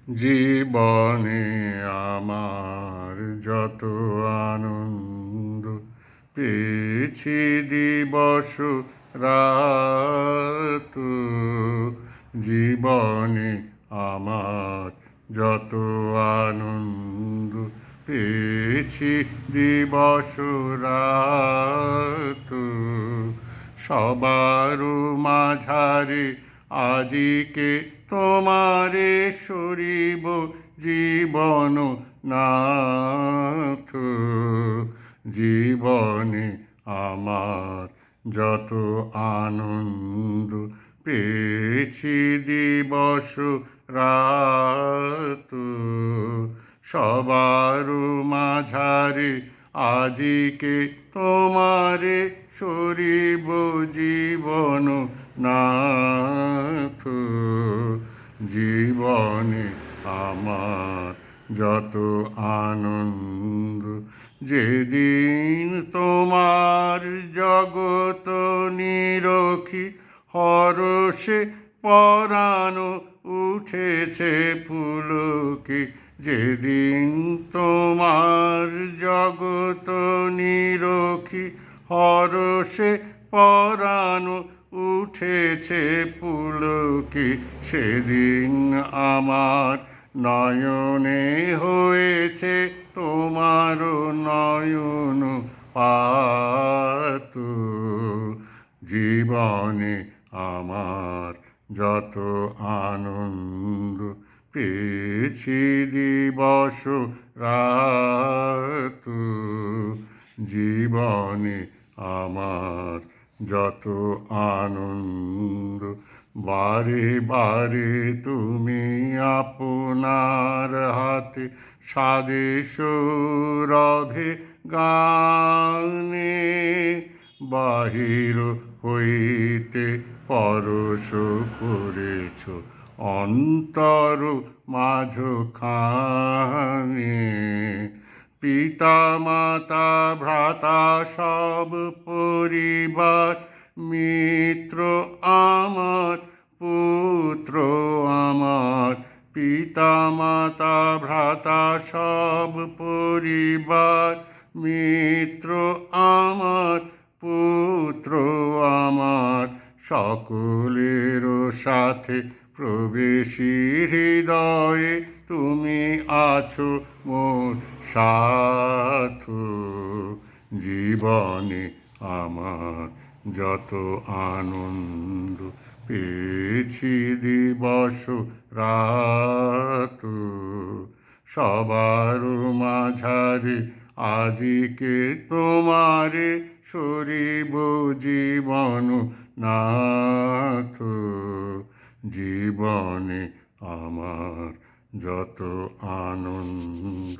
জীবনে আমার যত আনন্দ পেয়েছি দিবস রাত, জীবনে আমার যত আনন্দ পেয়েছি দিবস রাত, সবার মাঝারে আজিকে তোমারে সরিব জীবন নাথ। জীবনে আমার যত আনন্দ পেয়েছি দিবস রাত, সবার মাঝারে আজিকে তোমারে সরিব জীবন নাথ। জীবনে আমার যত আনন্দ, যেদিন তোমার জগত নিরখি হরষে পরাণ উঠেছে পুলকে, যেদিন তোমার জগত নিরখি হরষে পরাণ উঠেছে পুলকে, সেদিন আমার নয়নে হয়েছে তোমার নয়ন পাত। জীবনে আমার যত আনন্দ পেয়েছি দিবস রাত, জীবনে আমার যত আনন্দ। বারে বারে তুমি আপনার হাতে স্বাদেশ রভে গানে, বাহির হইতে পরশ করেছ অন্তর মাঝখানে। পিতা মাতা ভ্রাতা সব পরিবার মিত্র আমার, পুত্র আমার। পিতা মাতা ভ্রাতা সব পরিবার মিত্র আমার, পুত্র আমার। সকলের সাথে প্রবেশী হৃদয়ে তুমি আছো মোর সাথ। জীবনে আমার যত আনন্দ পেয়েছি দিবস রাত, সবার মাঝারে আজিকে তোমারে সরিব জীবন নাথ। জীবনে আমার যত আনন্দ।